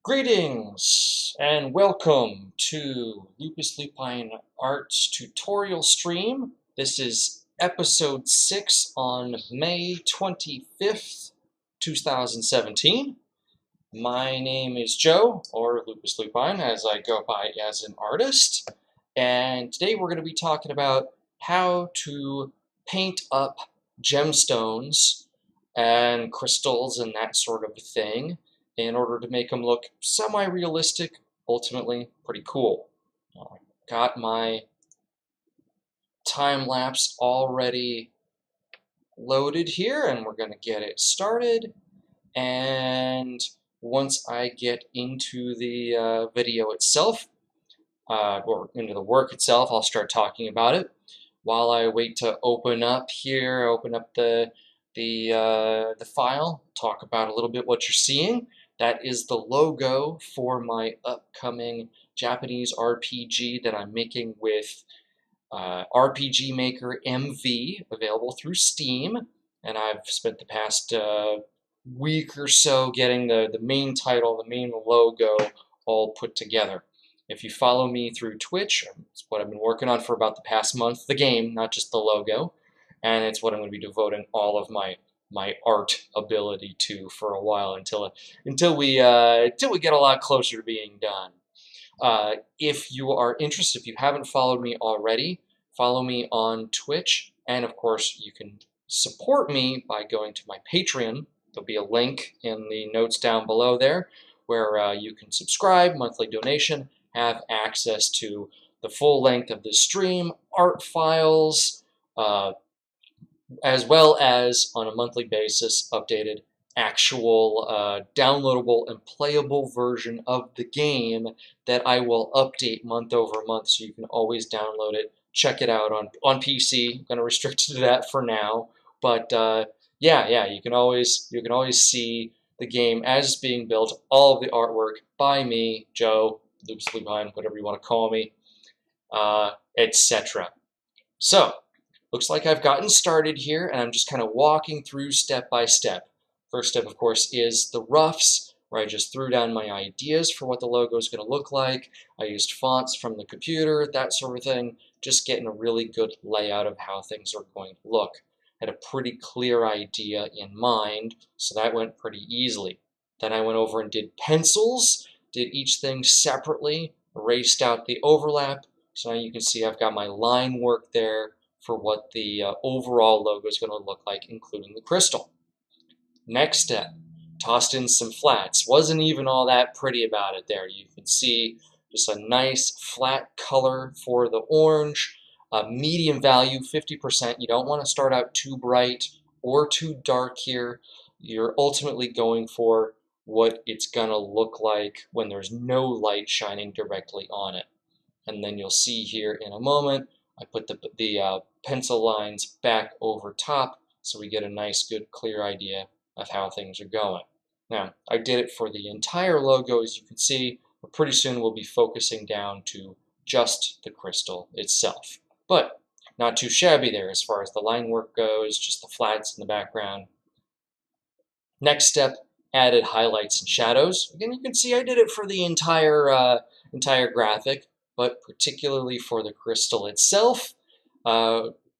Greetings and welcome to LupisLupineArt's tutorial stream. This is episode 6 on May 25th, 2017. My name is Joe, or LupisLupine, as I go by as an artist. And today we're going to be talking about how to paint up gemstones and crystals and that sort of thing in order to make them look semi-realistic, ultimately pretty cool. Got my time lapse already loaded here, and we're going to get it started. And once I get into the video itself, or into the work itself, I'll start talking about it. While I wait to open up the file, talk about a little bit what you're seeing. That is the logo for my upcoming Japanese RPG that I'm making with RPG Maker MV, available through Steam. And I've spent the past week or so getting the main title, the main logo all put together. If you follow me through Twitch, it's what I've been working on for about the past month, the game, not just the logo. And it's what I'm going to be devoting all of my art ability to for a while until we get a lot closer to being done. If you are interested, if you haven't followed me already, follow me on Twitch, and of course you can support me by going to my Patreon. There'll be a link in the notes down below there where you can subscribe, monthly donation, have access to the full length of the stream, art files, as well as, on a monthly basis, updated actual downloadable and playable version of the game that I will update month over month, so you can always download it, check it out on PC. I'm going to restrict it to that for now, but yeah, you can always see the game as it's being built, all of the artwork by me, Joe, LupisLupine, whatever you want to call me, etc. So, looks like I've gotten started here, and I'm just kind of walking through step by step. First step, of course, is the roughs, where I just threw down my ideas for what the logo is going to look like. I used fonts from the computer, that sort of thing, just getting a really good layout of how things are going to look. Had a pretty clear idea in mind, so that went pretty easily. Then I went over and did pencils, did each thing separately, erased out the overlap, so now you can see I've got my line work there for what the overall logo is going to look like, including the crystal. Next step, tossed in some flats. Wasn't even all that pretty about it there. You can see just a nice flat color for the orange, medium value, 50%. You don't want to start out too bright or too dark here. You're ultimately going for what it's going to look like when there's no light shining directly on it. And then you'll see here in a moment, I put the pencil lines back over top so we get a nice, good, clear idea of how things are going. Now, I did it for the entire logo, as you can see, but pretty soon we'll be focusing down to just the crystal itself. But not too shabby there as far as the line work goes, just the flats in the background. Next step, added highlights and shadows. Again, you can see I did it for the entire graphic, but particularly for the crystal itself.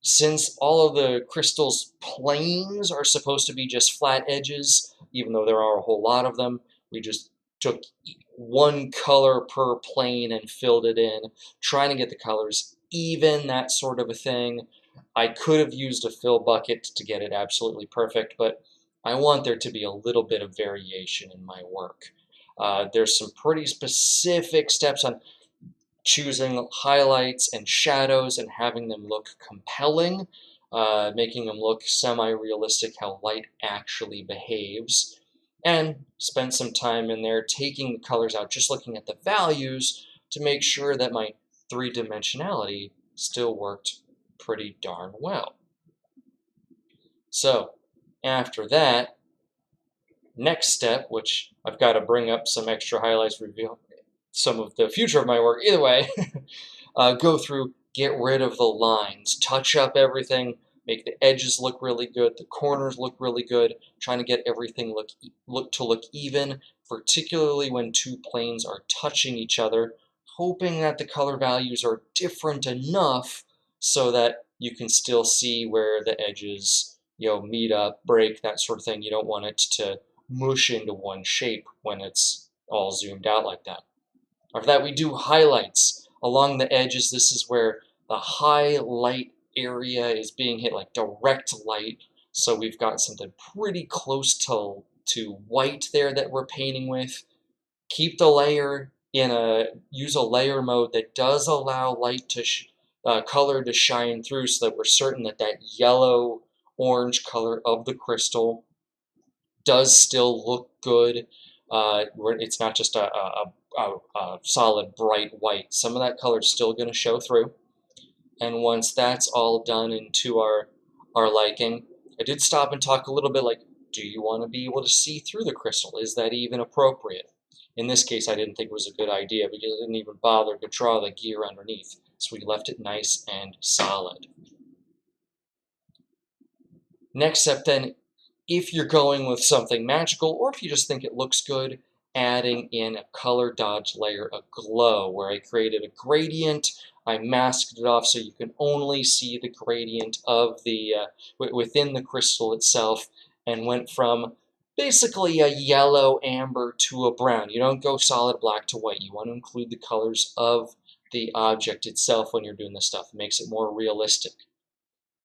Since all of the crystal's planes are supposed to be just flat edges, even though there are a whole lot of them, we just took one color per plane and filled it in, trying to get the colors even, that sort of a thing. I could have used a fill bucket to get it absolutely perfect, but I want there to be a little bit of variation in my work. There's some pretty specific steps on choosing highlights and shadows and having them look compelling, making them look semi-realistic, how light actually behaves, and spend some time in there taking the colors out, just looking at the values to make sure that my three-dimensionality still worked pretty darn well. So, after that, next step, which I've got to bring up some extra highlights, reveal some of the future of my work, either way, go through, get rid of the lines, touch up everything, make the edges look really good, the corners look really good, trying to get everything look even, particularly when two planes are touching each other, hoping that the color values are different enough so that you can still see where the edges, meet up, break, that sort of thing. You don't want it to mush into one shape when it's all zoomed out like that. After that, we do highlights along the edges. This is where the highlight area is being hit, like direct light. So we've got something pretty close to white there that we're painting with. Keep the layer use a layer mode that does allow light to color to shine through, so that we're certain that that yellow orange color of the crystal does still look good. It's not just a solid bright white. Some of that color is still going to show through. And once that's all done into our liking, I did stop and talk a little bit like, do you want to be able to see through the crystal? Is that even appropriate? In this case, I didn't think it was a good idea because I didn't even bother to draw the gear underneath. So we left it nice and solid. Next step then, if you're going with something magical, or if you just think it looks good, adding in a color dodge layer, a glow, where I created a gradient. I masked it off so you can only see the gradient of the within the crystal itself, and went from basically a yellow amber to a brown. You don't go solid black to white. You want to include the colors of the object itself when you're doing this stuff. It makes it more realistic.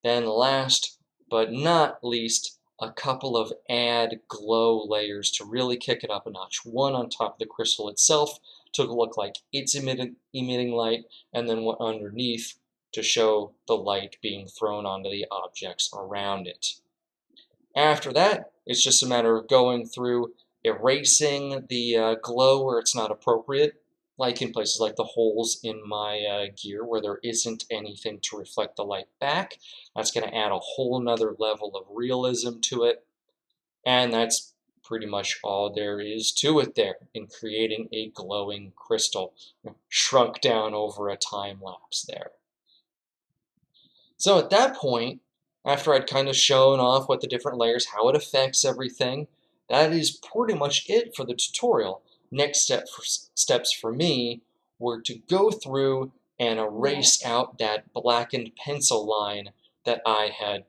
Then last but not least, a couple of add glow layers to really kick it up a notch. One on top of the crystal itself to look like it's emitting light, and then one underneath to show the light being thrown onto the objects around it. After that, it's just a matter of going through, erasing the glow where it's not appropriate, like in places like the holes in my gear where there isn't anything to reflect the light back. That's going to add a whole nother level of realism to it. And that's pretty much all there is to it there in creating a glowing crystal, shrunk down over a time lapse there. So at that point, after I'd kind of shown off what the different layers, how it affects everything, that is pretty much it for the tutorial. Next steps for me were to go through and erase out that blackened pencil line that I had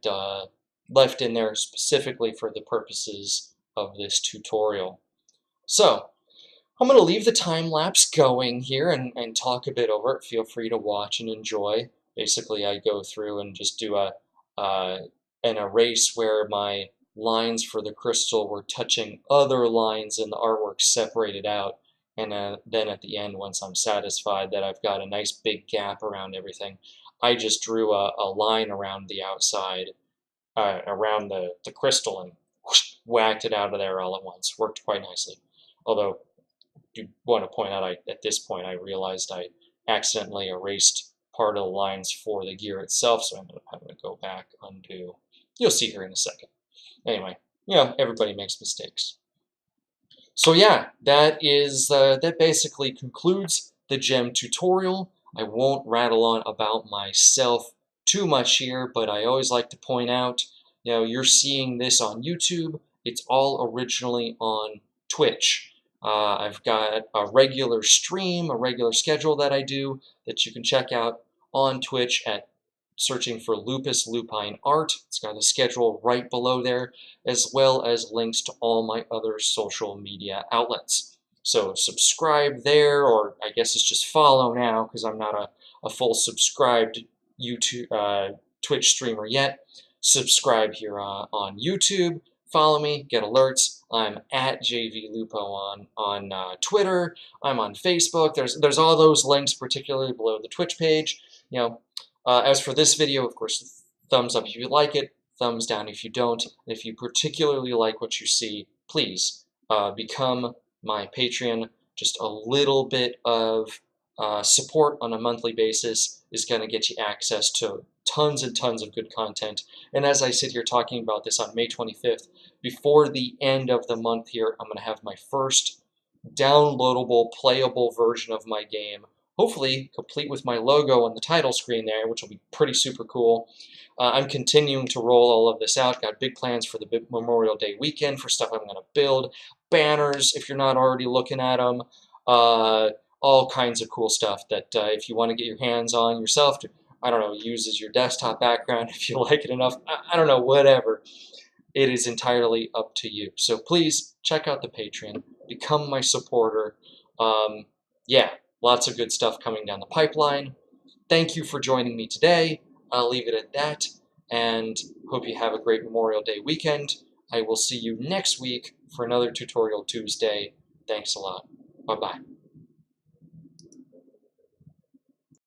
left in there specifically for the purposes of this tutorial. So I'm going to leave the time lapse going here and talk a bit over it. Feel free to watch and enjoy. Basically, I go through and just do an erase where my lines for the crystal were touching other lines in the artwork separated out, and then at the end, once I'm satisfied that I've got a nice big gap around everything, I just drew a line around the outside, around the crystal, and whoosh, whacked it out of there all at once. Worked quite nicely. Although, I do want to point out, at this point I realized I accidentally erased part of the lines for the gear itself, so I ended up having to go back, undo. You'll see here in a second. Anyway, everybody makes mistakes. So yeah, that basically concludes the gem tutorial. I won't rattle on about myself too much here, but I always like to point out, you're seeing this on YouTube. It's all originally on Twitch. I've got a regular stream, a regular schedule that I do that you can check out on Twitch at searching for LupisLupineArt. It's got a schedule right below there, as well as links to all my other social media outlets. So subscribe there, or I guess it's just follow now because I'm not a full subscribed YouTube Twitch streamer yet. Subscribe here on YouTube. Follow me, get alerts. I'm at JVLupo on Twitter. I'm on Facebook. There's all those links, particularly below the Twitch page. As for this video, of course, thumbs up if you like it, thumbs down if you don't. If you particularly like what you see, please become my Patreon. Just a little bit of support on a monthly basis is going to get you access to tons and tons of good content. And as I sit here talking about this on May 25th, before the end of the month here, I'm going to have my first downloadable, playable version of my game, hopefully complete with my logo on the title screen there, which will be pretty super cool. I'm continuing to roll all of this out. Got big plans for the Memorial Day weekend for stuff I'm going to build. Banners, if you're not already looking at them. All kinds of cool stuff that if you want to get your hands on yourself to, I don't know, use as your desktop background if you like it enough. I don't know, whatever. It is entirely up to you. So please check out the Patreon, become my supporter. Yeah, lots of good stuff coming down the pipeline. Thank you for joining me today. I'll leave it at that, and hope you have a great Memorial Day weekend. I will see you next week for another Tutorial Tuesday. Thanks a lot. Bye-bye.